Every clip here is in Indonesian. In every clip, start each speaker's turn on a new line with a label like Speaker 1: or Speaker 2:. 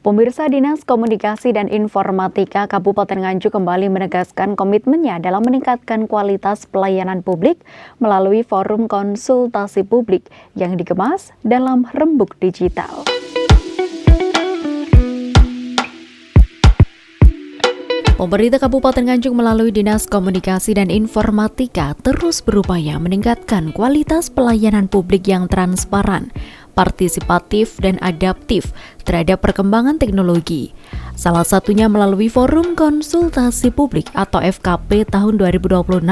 Speaker 1: Pemirsa, Dinas Komunikasi dan Informatika Kabupaten Nganjuk kembali menegaskan komitmennya dalam meningkatkan kualitas pelayanan publik melalui forum konsultasi publik yang dikemas dalam rembuk digital. Pemerintah Kabupaten Nganjuk melalui Dinas Komunikasi dan Informatika terus berupaya meningkatkan kualitas pelayanan publik yang transparan, partisipatif, dan adaptif terhadap perkembangan teknologi. Salah satunya melalui Forum Konsultasi Publik atau FKP tahun 2026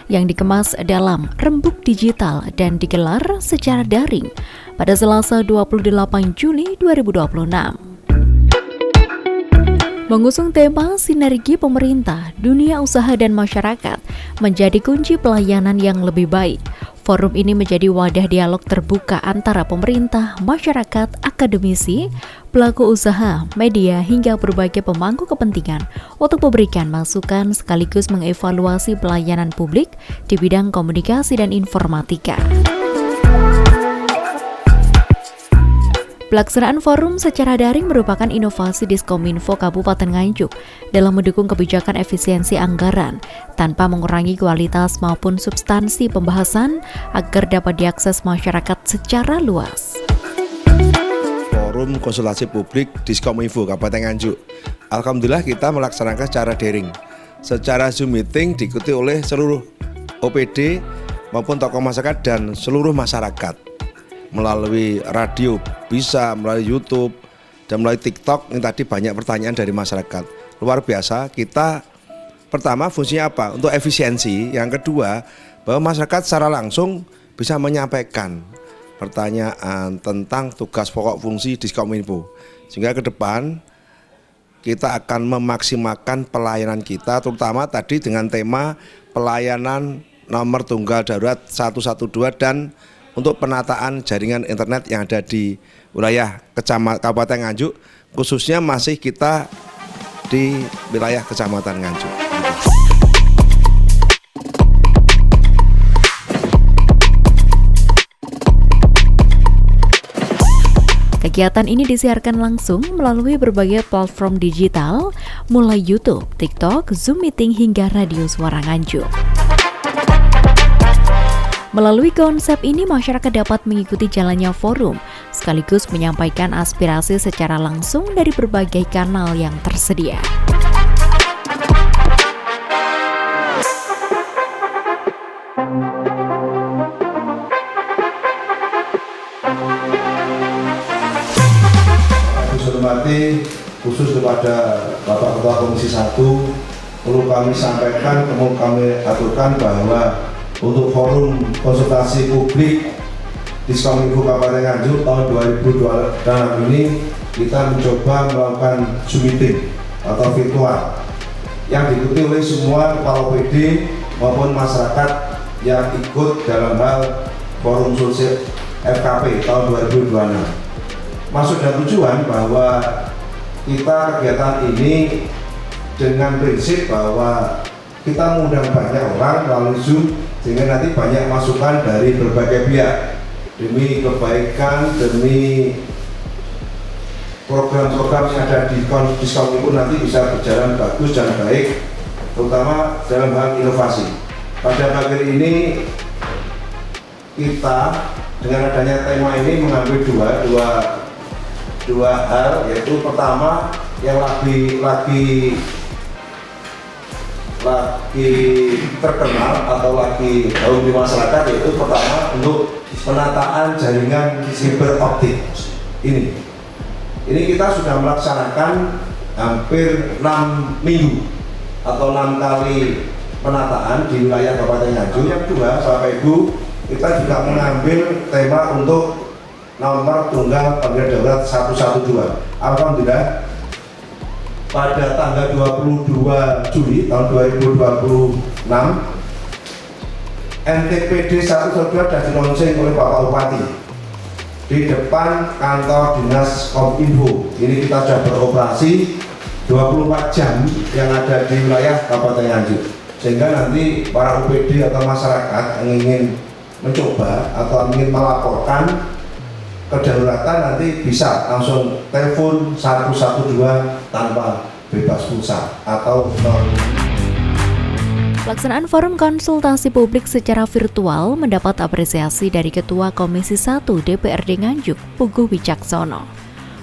Speaker 1: yang dikemas dalam rembuk digital dan digelar secara daring pada Selasa 28 Juli 2026. Mengusung tema sinergi pemerintah, dunia usaha dan masyarakat menjadi kunci pelayanan yang lebih baik. Forum ini menjadi wadah dialog terbuka antara pemerintah, masyarakat, akademisi, pelaku usaha, media, hingga berbagai pemangku kepentingan untuk memberikan masukan sekaligus mengevaluasi pelayanan publik di bidang komunikasi dan informatika. Pelaksanaan forum secara daring merupakan inovasi Diskominfo Kabupaten Nganjuk dalam mendukung kebijakan efisiensi anggaran tanpa mengurangi kualitas maupun substansi pembahasan agar dapat diakses masyarakat secara luas.
Speaker 2: Forum konsultasi publik Diskominfo Kabupaten Nganjuk. Alhamdulillah kita melaksanakan secara daring. Secara Zoom meeting diikuti oleh seluruh OPD maupun tokoh masyarakat dan seluruh masyarakat. Melalui radio, bisa melalui YouTube, dan melalui TikTok. Ini tadi banyak pertanyaan dari masyarakat. Luar biasa, kita pertama fungsinya apa? Untuk efisiensi. Yang kedua, bahwa masyarakat secara langsung bisa menyampaikan pertanyaan tentang tugas pokok fungsi Diskominfo. Sehingga ke depan kita akan memaksimalkan pelayanan kita, terutama tadi dengan tema pelayanan nomor tunggal darurat 112 dan untuk penataan jaringan internet yang ada di wilayah Kabupaten Nganjuk, khususnya masih kita di wilayah Kecamatan Nganjuk.
Speaker 1: Kegiatan ini disiarkan langsung melalui berbagai platform digital, mulai YouTube, TikTok, Zoom Meeting, hingga radio suara Nganjuk. Melalui konsep ini, masyarakat dapat mengikuti jalannya forum, sekaligus menyampaikan aspirasi secara langsung dari berbagai kanal yang tersedia.
Speaker 2: Hormati khusus kepada Bapak Ketua Komisi 1, perlu kami sampaikan, perlu kami aturkan bahwa untuk forum konsultasi publik Diskominfo Kabupaten Nganjuk tahun 2026 ini kita mencoba melakukan Zoom meeting atau virtual yang diikuti oleh semua kepala OPD maupun masyarakat yang ikut dalam hal forum sosial FKP tahun 2026. Maksud dan tujuan bahwa kita kegiatan ini dengan prinsip bahwa kita mengundang banyak orang melalui Zoom sehingga nanti banyak masukan dari berbagai pihak demi kebaikan, demi program-program yang ada di Diskominfo nanti bisa berjalan bagus dan baik, terutama dalam hal inovasi. Pada pagi ini kita dengan adanya tema ini mengambil dua hal, yaitu pertama yang lagi terkenal atau lagi gaung di masyarakat, yaitu pertama untuk penataan jaringan fiber optik. Ini kita sudah melaksanakan hampir 6 minggu atau 6 kali penataan di wilayah Kabupaten Nganjuk. Yang kedua, Bapak Ibu, kita juga mengambil tema untuk nomor tunggal tanggap darurat 112. Alhamdulillah pada tanggal 22 Juli tahun 2026 NTPD 112 sudah dilaunching oleh Bapak Bupati di depan kantor Dinas Kominfo. Ini kita sudah beroperasi 24 jam yang ada di wilayah Kabupaten Nganjuk, sehingga nanti para OPD atau masyarakat yang ingin mencoba atau ingin melaporkan kedaruratan nanti bisa langsung telepon 112 tanpa bebas pulsa atau
Speaker 1: Pelaksanaan forum konsultasi publik secara virtual mendapat apresiasi dari Ketua Komisi 1 DPRD Nganjuk, Pugu Wicaksono.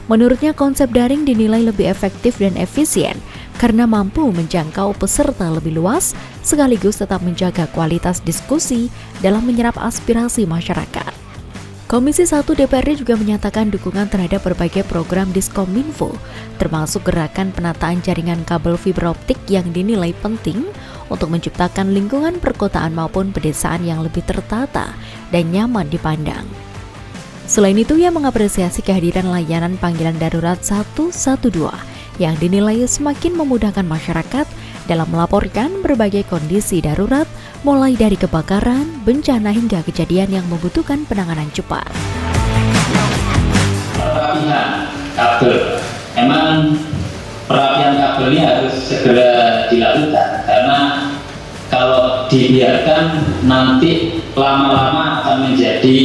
Speaker 1: Menurutnya konsep daring dinilai lebih efektif dan efisien karena mampu menjangkau peserta lebih luas sekaligus tetap menjaga kualitas diskusi dalam menyerap aspirasi masyarakat. Komisi 1 DPRD juga menyatakan dukungan terhadap berbagai program Diskominfo, termasuk gerakan penataan jaringan kabel fiber optik yang dinilai penting untuk menciptakan lingkungan perkotaan maupun pedesaan yang lebih tertata dan nyaman dipandang. Selain itu, ia mengapresiasi kehadiran layanan panggilan darurat 112 yang dinilai semakin memudahkan masyarakat dalam melaporkan berbagai kondisi darurat, mulai dari kebakaran, bencana hingga kejadian yang membutuhkan penanganan cepat.
Speaker 3: Perapian kabel, memang perapian kabel ini harus segera dilakukan karena kalau dibiarkan nanti lama-lama akan menjadi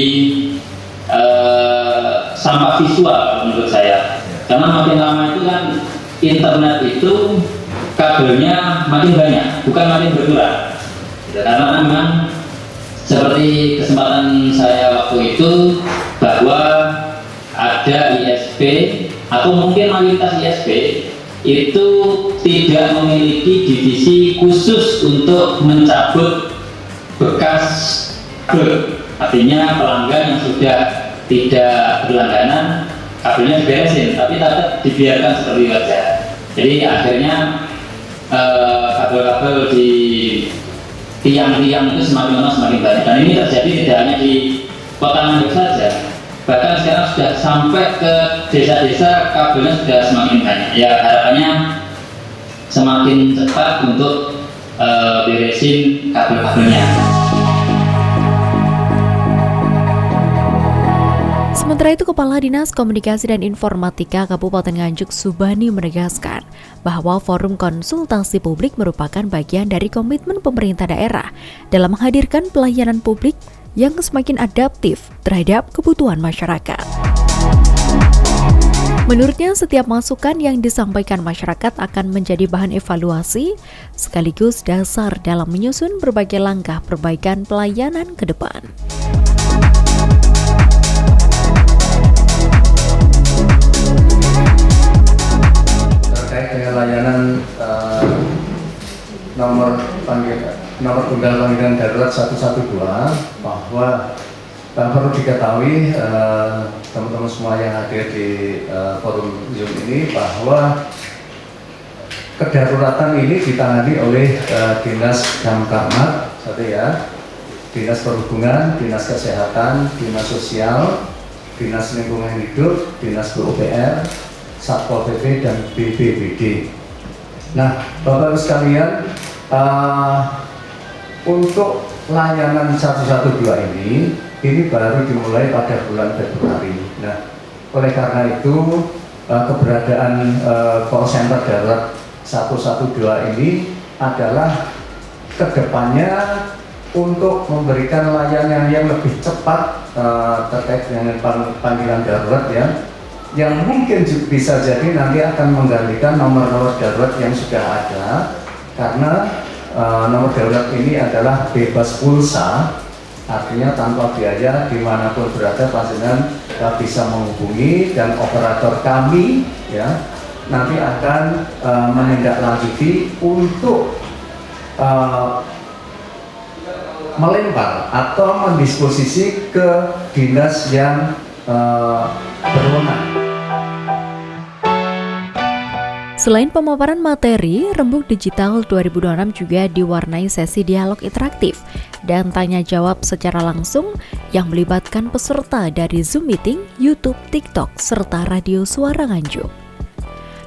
Speaker 3: sampah visual menurut saya. Karena makin lama itu kan internet itu kabelnya makin banyak, bukan makin berkurang. Karena memang seperti kesempatan saya waktu itu bahwa ada ISP atau mungkin mayoritas ISP itu tidak memiliki divisi khusus untuk mencabut bekas kabel. Artinya pelanggan yang sudah tidak berlangganan kabelnya diberesin, tapi tetap dibiarkan seperti itu saja. Jadi akhirnya kabel-kabel di tiang-tiang itu semakin lama semakin banyak. Dan ini terjadi tidak hanya di Kota Nganjuk saja, bahkan sekarang sudah sampai ke desa-desa kabelnya sudah semakin banyak. Ya harapannya semakin cepat untuk beresin kabel-kabelnya.
Speaker 1: Sementara itu, Kepala Dinas Komunikasi dan Informatika Kabupaten Nganjuk Subani menegaskan bahwa forum konsultasi publik merupakan bagian dari komitmen pemerintah daerah dalam menghadirkan pelayanan publik yang semakin adaptif terhadap kebutuhan masyarakat. Menurutnya, setiap masukan yang disampaikan masyarakat akan menjadi bahan evaluasi sekaligus dasar dalam menyusun berbagai langkah perbaikan pelayanan ke depan.
Speaker 4: Dengan layanan nomor tunggal panggilan darurat 112, bahwa perlu diketahui teman-teman semua yang hadir di forum Zoom ini bahwa kedaruratan ini ditangani oleh Dinas Damkar, Dinas Perhubungan, Dinas Kesehatan, Dinas Sosial, Dinas Lingkungan Hidup, Dinas PUPR, Satpol PP dan BPBD. Nah, Bapak-Ibu sekalian, untuk layanan 112 ini baru dimulai pada bulan Februari. Nah, oleh karena itu keberadaan call center darurat 112 ini adalah kedepannya untuk memberikan layanan yang lebih cepat terkait dengan panggilan darurat yang mungkin bisa jadi nanti akan menggantikan nomor-nomor darurat yang sudah ada, karena nomor darurat ini adalah bebas pulsa, artinya tanpa biaya dimanapun berada pasien bisa menghubungi, dan operator kami nanti akan menindaklanjuti untuk melempar atau mendisposisi ke dinas yang berwenang.
Speaker 1: Selain pemaparan materi, Rembuk Digital 2026 juga diwarnai sesi dialog interaktif dan tanya jawab secara langsung yang melibatkan peserta dari Zoom Meeting, YouTube, TikTok, serta Radio Suara Nganjuk.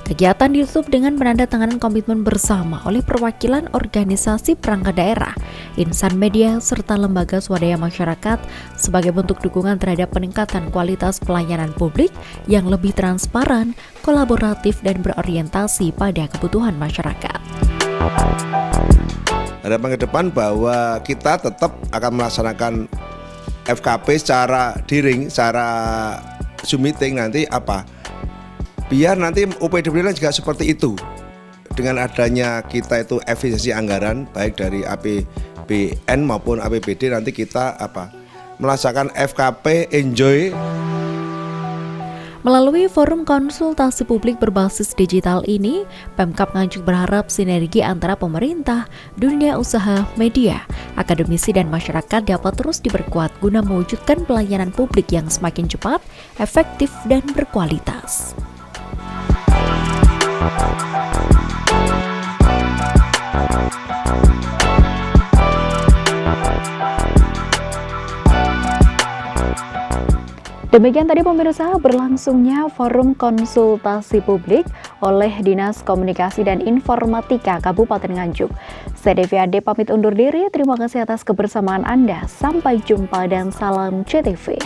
Speaker 1: Kegiatan ditutup dengan penandatanganan komitmen bersama oleh perwakilan organisasi perangkat daerah, insan media, serta lembaga swadaya masyarakat sebagai bentuk dukungan terhadap peningkatan kualitas pelayanan publik yang lebih transparan, kolaboratif, dan berorientasi pada kebutuhan masyarakat.
Speaker 2: Harapan ke depan bahwa kita tetap akan melaksanakan FKP secara daring, secara Zoom meeting nanti apa? Biar nanti OPD juga seperti itu. Dengan adanya kita itu efisiensi anggaran baik dari APBN maupun APBD, nanti kita melaksanakan FKP enjoy.
Speaker 1: Melalui forum konsultasi publik berbasis digital ini, Pemkab Nganjuk berharap sinergi antara pemerintah, dunia usaha, media, akademisi, dan masyarakat dapat terus diperkuat guna mewujudkan pelayanan publik yang semakin cepat, efektif, dan berkualitas. Demikian tadi pemirsa berlangsungnya forum konsultasi publik oleh Dinas Komunikasi dan Informatika Kabupaten Nganjuk. Saya Devi Ade pamit undur diri, terima kasih atas kebersamaan Anda. Sampai jumpa dan salam CTV.